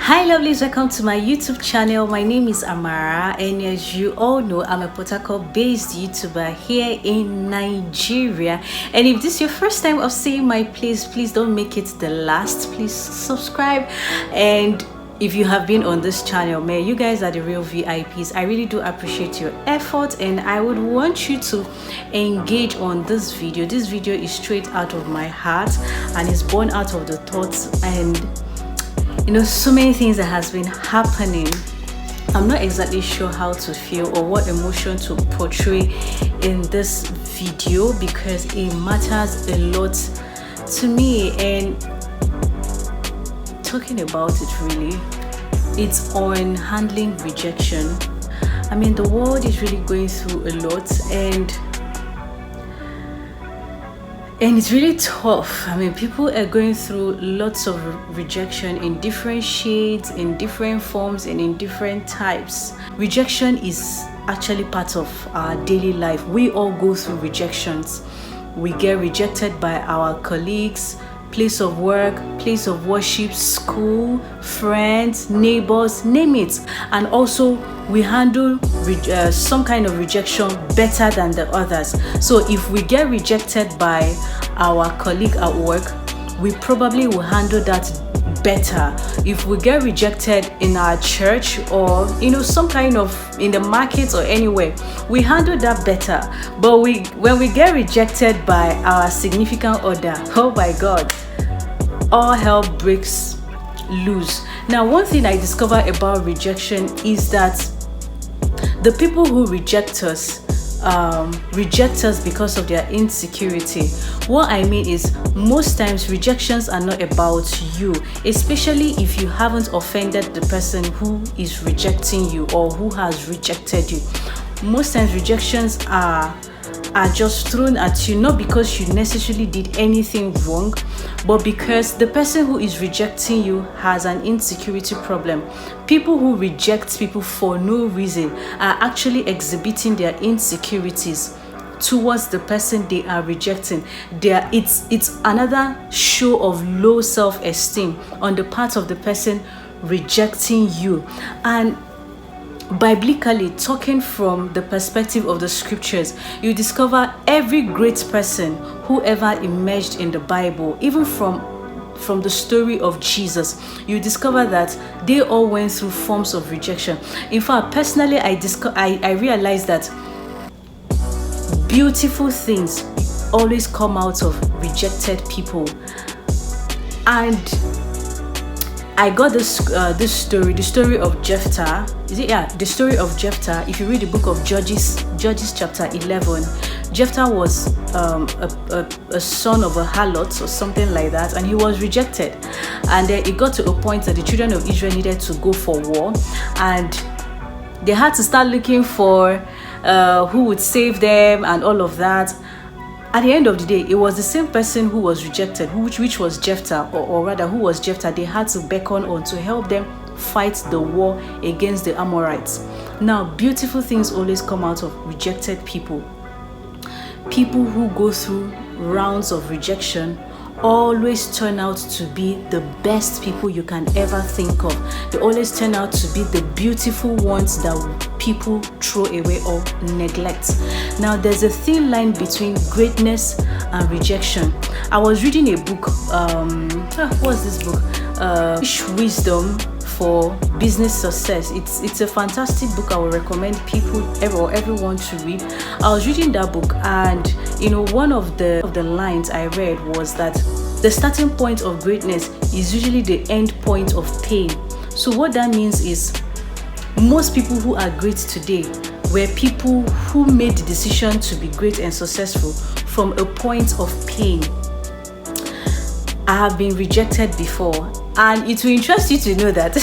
Hi lovelies, welcome to my YouTube channel. My name is AMARA, and as you all know, I'm a Port Harcourt based YouTuber here in Nigeria. And if this is your first time of seeing my place, please don't make it the last. Please subscribe. And if you have been on this channel, man, you guys are the real VIPs. I really do appreciate your effort, and I would want you to engage on this video. This video is straight out of my heart and is born out of the thoughts and so many things that has been happening. I'm not exactly sure how to feel or what emotion to portray in this video because it matters a lot to me. And talking about it, really, it's on handling rejection. I mean, the world is really going through a lot, and it's really tough. I mean, people are going through lots of rejection in different shades, in different forms, and in different types. Rejection is actually part of our daily life. We all go through rejections. We get rejected by our colleagues, place of work, place of worship, school, friends, neighbors, name it. And also we handle some kind of rejection better than the others. So if we get rejected by our colleague at work, we probably will handle that better. If we get rejected in our church or some kind of in the market or anywhere, we handle that better. But when we get rejected by our significant other, oh my God, all hell breaks loose. Now, one thing I discovered about rejection is that the people who reject us because of their insecurity. What I mean is, most times rejections are not about you, especially if you haven't offended the person who is rejecting you or who has rejected you. Most times rejections are just thrown at you, not because you necessarily did anything wrong, but because the person who is rejecting you has an insecurity problem. People who reject people for no reason are actually exhibiting their insecurities towards the person they are rejecting. It's another show of low self-esteem on the part of the person rejecting you. And biblically, talking from the perspective of the scriptures, you discover every great person who ever emerged in the Bible, even from the story of Jesus, you discover that they all went through forms of rejection. In fact, personally, I realized that beautiful things always come out of rejected people. And I got this story, the story of Jephthah. The story of Jephthah. If you read the book of Judges chapter 11, Jephthah was a son of a harlot or something like that, and he was rejected. And then it got to a point that the children of Israel needed to go for war, and they had to start looking for who would save them and all of that. At the end of the day, it was the same person who was rejected, which was Jephthah, or rather, who was Jephthah. They had to beckon on to help them fight the war against the Amorites. Now, beautiful things always come out of rejected people. People who go through rounds of rejection always turn out to be the best people you can ever think of. They always turn out to be the beautiful ones that people throw away or neglect. Now, there's a thin line between greatness and rejection. I was reading a book, what's this book? Wisdom for Business Success. It's a fantastic book. I would recommend everyone to read. I was reading that book, and one of the lines I read was that the starting point of greatness is usually the end point of pain. So what that means is, most people who are great today were people who made the decision to be great and successful from a point of pain. I have been rejected before, and it will interest you to know that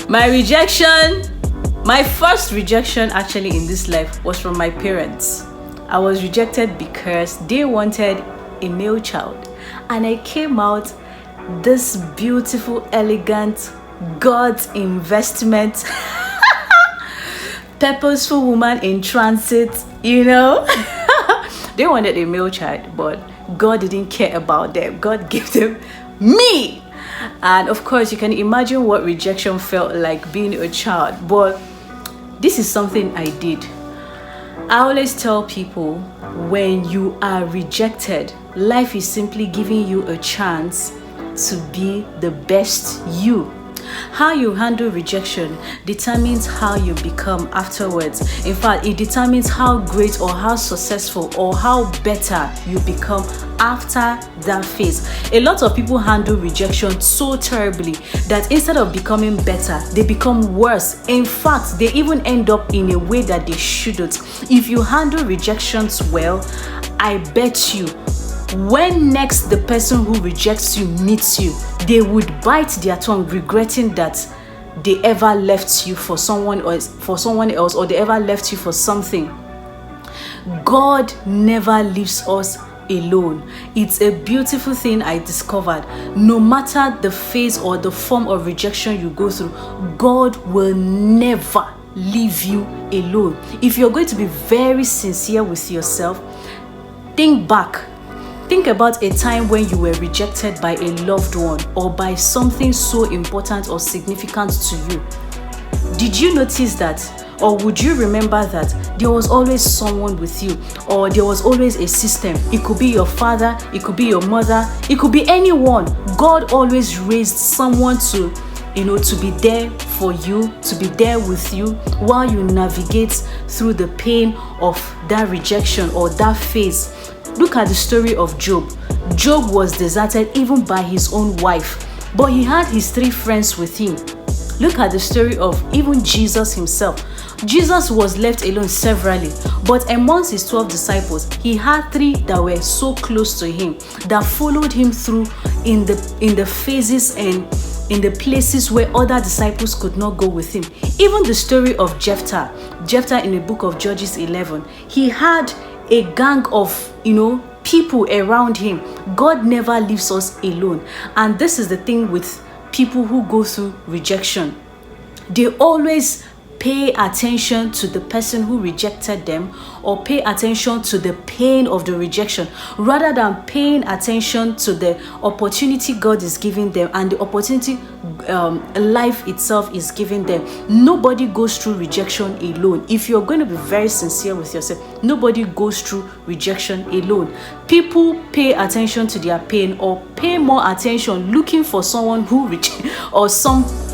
my first rejection actually in this life was from my parents. I was rejected because they wanted a male child, and I came out this beautiful, elegant, God's investment, purposeful woman in transit. They wanted a male child, but God didn't care about them. God gave them me. And of course, you can imagine what rejection felt like being a child. But this is something I did. I always tell people, when you are rejected, life is simply giving you a chance to be the best you. How you handle rejection determines how you become afterwards. In fact, it determines how great or how successful or how better you become after that phase. A lot of people handle rejection so terribly that instead of becoming better, they become worse. In fact, they even end up in a way that they shouldn't. If you handle rejections well, I bet you, when next the person who rejects you meets you, they would bite their tongue, regretting that they ever left you for someone else, or they ever left you for something. God never leaves us alone. It's a beautiful thing I discovered. No matter the phase or the form of rejection you go through, God will never leave you alone. If you're going to be very sincere with yourself, think back. Think about a time when you were rejected by a loved one or by something so important or significant to you. Did you notice that? Or would you remember that there was always someone with you, or there was always a system? It could be your father, it could be your mother, it could be anyone. God always raised someone to be there for you, to be there with you while you navigate through the pain of that rejection or that phase. Look at the story of Job. Job was deserted even by his own wife, but he had his 3 friends with him. Look at the story of even Jesus himself. Jesus was left alone severally, but amongst his 12 disciples, he had 3 that were so close to him, that followed him through in the phases and in the places where other disciples could not go with him. Even the story of Jephthah in the book of Judges 11, he had a gang of people around him. God never leaves us alone. And this is the thing with people who go through rejection. They always pay attention to the person who rejected them, or pay attention to the pain of the rejection, rather than paying attention to the opportunity God is giving them and the opportunity life itself is giving them. Nobody goes through rejection alone. If you're going to be very sincere with yourself, nobody goes through rejection alone. People pay attention to their pain, or pay more attention looking for someone who or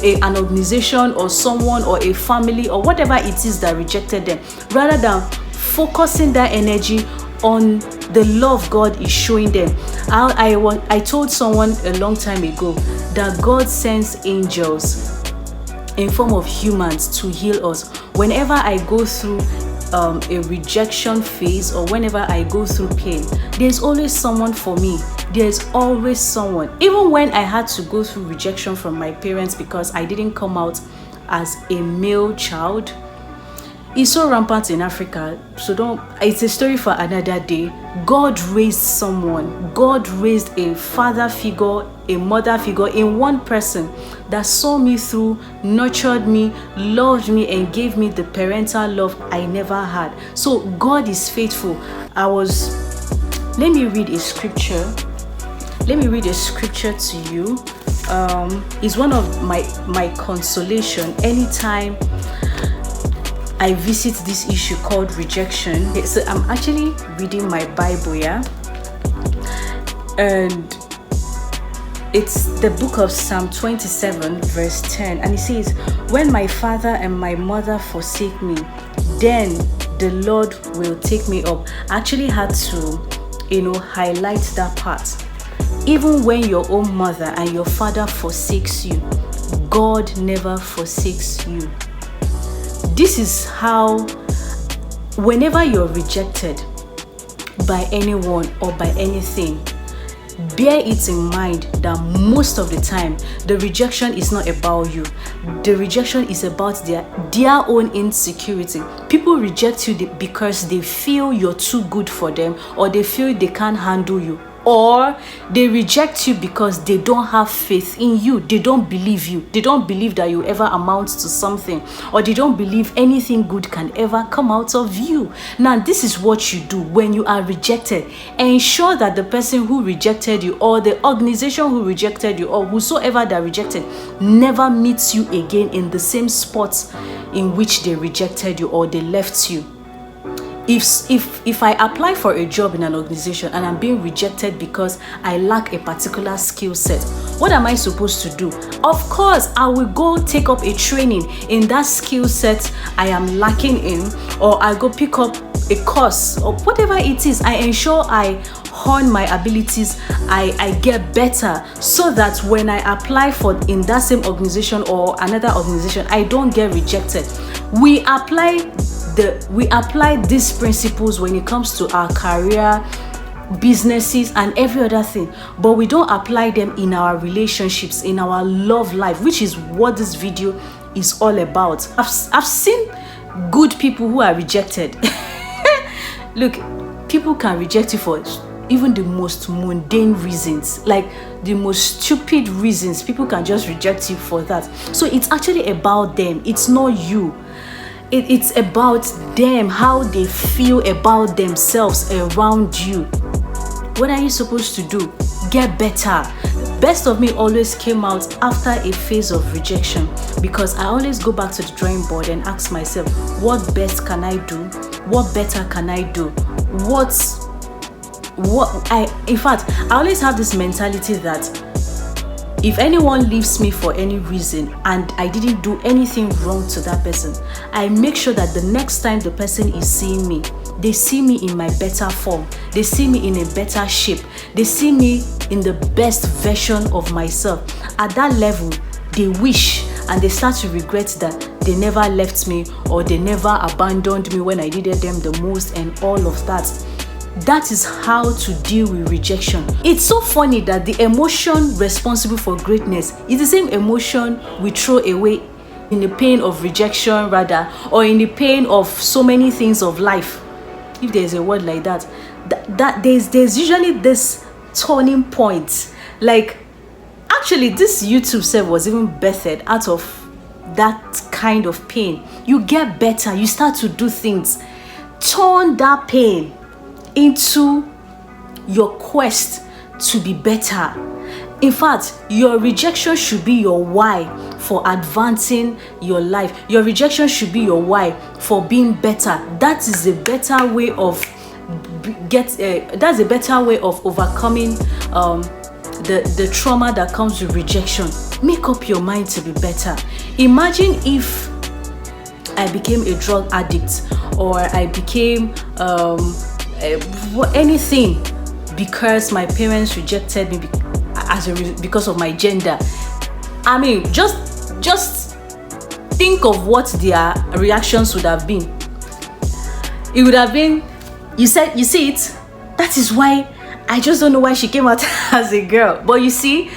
an organization or someone or a family or whatever it is that rejected them, rather than focusing that energy on the love God is showing them. I told someone a long time ago that God sends angels in form of humans to heal us. Whenever I go through a rejection phase, or whenever I go through pain, there's always someone for me. There's always someone. Even when I had to go through rejection from my parents because I didn't come out as a male child, it's so rampant in Africa, so it's a story for another day. God raised someone. God raised a father figure, a mother figure in one person that saw me through, nurtured me, loved me, and gave me the parental love I never had. So God is faithful. Let me read a scripture. Let me read a scripture to you. It's one of my consolation anytime I visit this issue called rejection. So I'm actually reading my Bible, and it's the book of Psalm 27 verse 10, and it says, "When my father and my mother forsake me, then the Lord will take me up." I actually had to highlight that part. Even when your own mother and your father forsakes you, God never forsakes you. This is how, whenever you're rejected by anyone or by anything, bear it in mind that most of the time, the rejection is not about you. The rejection is about their own insecurity. People reject you because they feel you're too good for them, or they feel they can't handle you. or they reject you because they don't have faith in you. They don't believe you. They don't believe that you ever amount to something, or they don't believe anything good can ever come out of you. Now, this is what you do when you are rejected. Ensure that the person who rejected you, or the organization who rejected you, or whosoever that rejected, never meets you again in the same spot in which they rejected you or they left you. If I apply for a job in an organization and I'm being rejected because I lack a particular skill set, what am I supposed to do? Of course, I will go take up a training in that skill set I am lacking in, or I go pick up a course or whatever it is. I ensure I hone my abilities, I get better, so that when I apply for in that same organization or another organization, I don't get rejected. We apply these principles when it comes to our career, businesses, and every other thing, but we don't apply them in our relationships, in our love life, which is what this video is all about. I've seen good people who are rejected. Look, people can reject you for even the most mundane reasons, like the most stupid reasons. People can just reject you for that. So it's actually about them. It's not you. It's about them, how they feel about themselves around you. What are you supposed to do? Get better. Best of me always came out after a phase of rejection, because I always go back to the drawing board and ask myself, what best can I do? What better can I do? In fact, I always have this mentality that if anyone leaves me for any reason and I didn't do anything wrong to that person, I make sure that the next time the person is seeing me, they see me in my better form. They see me in a better shape. They see me in the best version of myself. At that level, they wish and they start to regret that they never left me or they never abandoned me when I needed them the most, and all of that. That is how to deal with rejection. It's so funny that the emotion responsible for greatness is the same emotion we throw away in the pain of rejection, rather, or in the pain of so many things of life. If there's a word like that, there's usually this turning point. Like, actually, this YouTube set was even birthed out of that kind of pain. You get better, you start to do things, turn that pain into your quest to be better. In fact, your rejection should be your why for advancing your life. Your rejection should be your why for being better. That is a better way of that's a better way of overcoming the trauma that comes with rejection. Make up your mind to be better. Imagine if I became a drug addict, or I became anything because my parents rejected me because of my gender. I mean, just think of what their reactions would have been. It would have been, you see it? That is why I just don't know why she came out as a girl. But you see,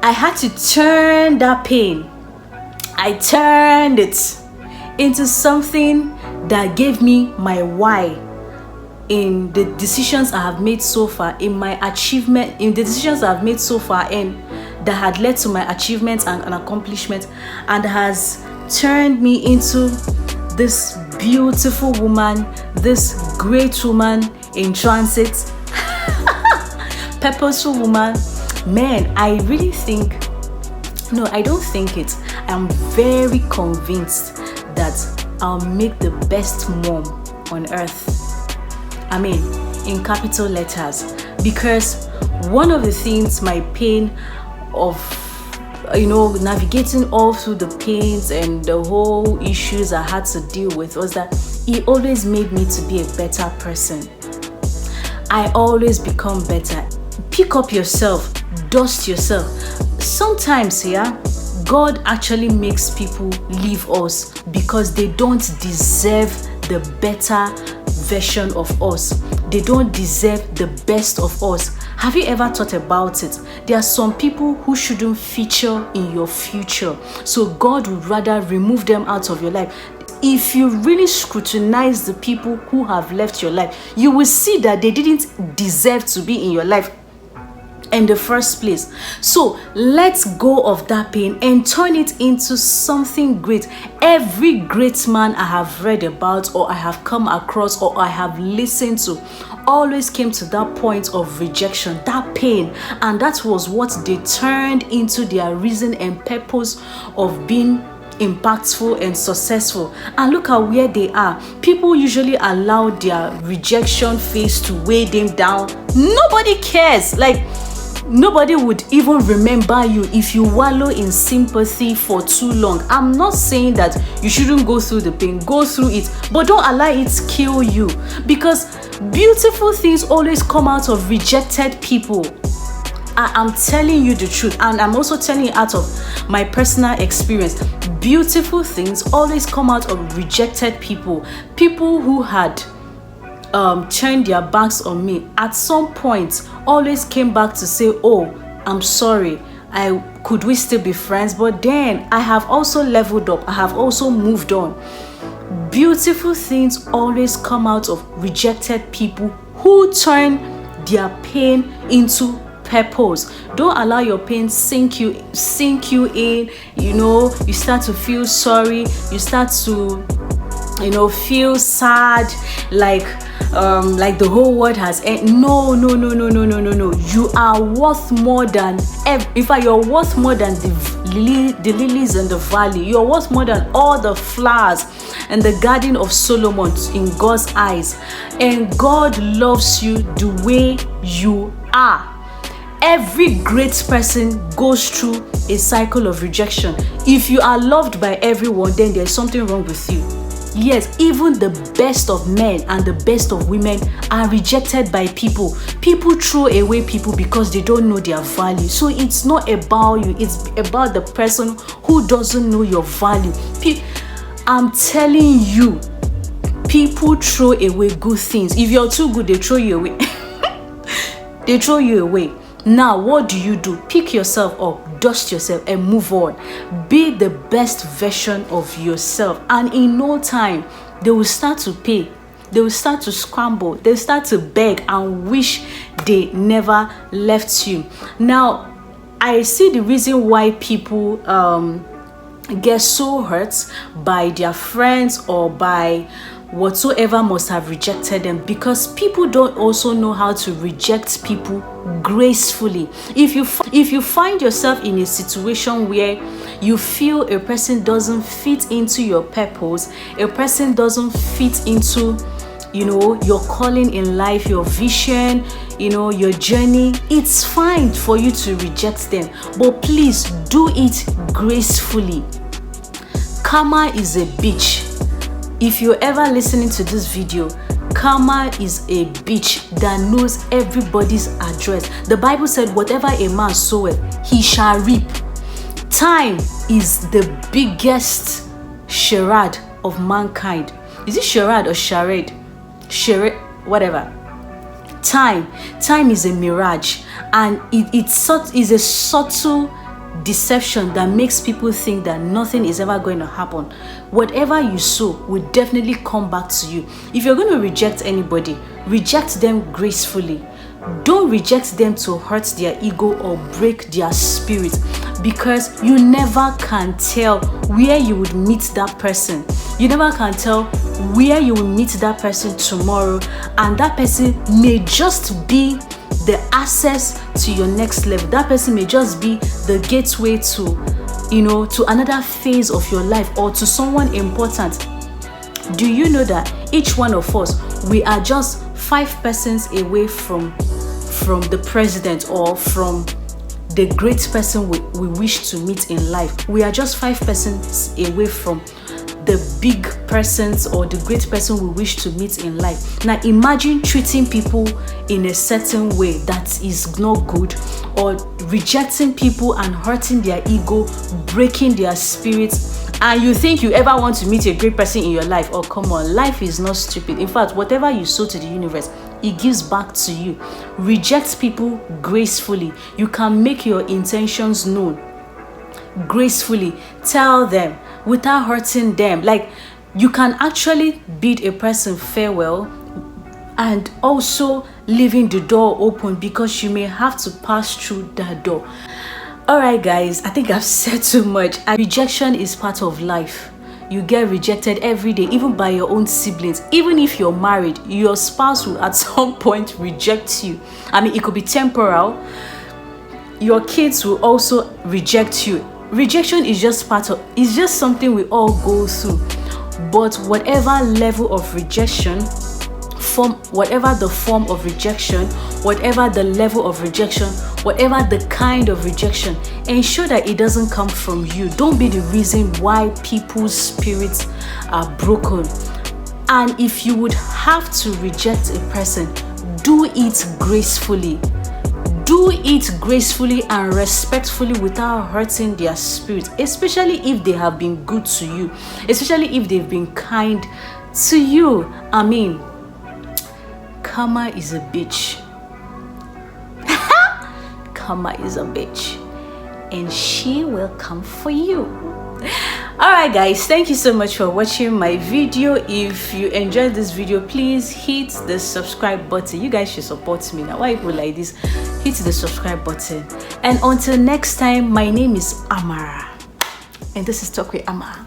I had to turn that pain. I turned it into something that gave me my why in the decisions I have made so far, in my achievement, in the decisions I have made so far, and that had led to my achievements and accomplishment, and has turned me into this beautiful woman, this great woman in transit, purposeful woman. Man, I really think, no, I don't think it. I'm very convinced that I'll make the best mom on earth. I mean, in capital letters, because one of the things, my pain of, navigating all through the pains and the whole issues I had to deal with, was that it always made me to be a better person. I always become better. Pick up yourself, dust yourself. Sometimes, God actually makes people leave us because they don't deserve the better version of us. They don't deserve the best of us. Have you ever thought about it? There are some people who shouldn't feature in your future, so God would rather remove them out of your life. if you really scrutinize the people who have left your life, you will see that they didn't deserve to be in your life in the first place. So let's go of that pain and turn it into something great. Every great man I have read about, or I have come across, or I have listened to, always came to that point of rejection, that pain, and that was what they turned into their reason and purpose of being impactful and successful. And look at where they are. People usually allow their rejection phase to weigh them down. Nobody cares. Like, nobody would even remember you if you wallow in sympathy for too long. I'm not saying that you shouldn't go through the pain. Go through it, but don't allow it to kill you, because beautiful things always come out of rejected people. I'm telling you the truth, and I'm also telling you out of my personal experience. Beautiful things always come out of rejected people. People who had turned their backs on me at some point always came back to say, oh, I'm sorry, could we still be friends? But then I have also leveled up, I have also moved on. Beautiful things always come out of rejected people who turn their pain into purpose. Don't allow your pain sink you in. You start to feel sorry, you start to feel sad, like the whole world has ended. No. You are worth more than in fact, you're worth more than the lilies in the valley. You're worth more than all the flowers in the garden of Solomon in God's eyes. And God loves you the way you are. Every great person goes through a cycle of rejection. If you are loved by everyone, then there's something wrong with you. Yes, even the best of men and the best of women are rejected by people. People throw away people because they don't know their value. So it's not about you, it's about the person who doesn't know your value. I'm telling you, people throw away good things. If you're too good, they throw you away. They throw you away. Now, what do? Pick yourself up, dust yourself, and move on. Be the best version of yourself. And in no time, they will start to pay. They will start to scramble. They'll start to beg and wish they never left you. Now, I see the reason why people get so hurt by their friends or by whatsoever must have rejected them, because people don't also know how to reject people gracefully. If you find yourself in a situation where you feel a person doesn't fit into your purpose, a person doesn't fit into your calling in life, your vision, your journey, it's fine for you to reject them, but please do it gracefully. Karma is a bitch. If you're ever listening to this video, karma is a bitch that knows everybody's address. The Bible said, whatever a man soweth, he shall reap. Time is the biggest charade of mankind. Is it charade or charade? Charade, whatever. Time is a mirage, and it's a subtle deception that makes people think that nothing is ever going to happen. Whatever you sow will definitely come back to you. If you're going to reject anybody, reject them gracefully. Don't reject them to hurt their ego or break their spirit, because you never can tell where you would meet that person. You never can tell where you will meet that person tomorrow, and that person may just be the access to your next level. That person may just be the gateway to another phase of your life, or to someone important. Do you know that each one of us, we are just 5 persons away from the president or from the great person we wish to meet in life? We are just 5 persons away from the big persons or the great person we wish to meet in life. Now imagine treating people in a certain way that is not good, or rejecting people and hurting their ego, breaking their spirits, and you think you ever want to meet a great person in your life. Oh, come on, life is not stupid. In fact, whatever you sow to the universe, it gives back to you. Reject people gracefully. You can make your intentions known gracefully. Tell them without hurting them. Like, You can actually bid a person farewell and also leaving the door open, because you may have to pass through that door. All right, guys, I think I've said too much. Rejection is part of life. You get rejected every day, even by your own siblings. Even if you're married, your spouse will at some point reject you. I mean, it could be temporal. Your kids will also reject you. Rejection is just it's just something we all go through. But whatever level of rejection, whatever the form of rejection, whatever the level of rejection, whatever the kind of rejection, ensure that it doesn't come from you. Don't be the reason why people's spirits are broken. And if you would have to reject a person, do it gracefully. Do it gracefully and respectfully without hurting their spirit, especially if they have been good to you, especially if they've been kind to you. I mean, karma is a bitch. Karma is a bitch, and she will come for you. All right, guys, thank you so much for watching my video. If you enjoyed this video, please hit the subscribe button. You guys should support me now. Why people like this? Hit the subscribe button. And until next time, my name is AMARA, and this is Talk with AMARA.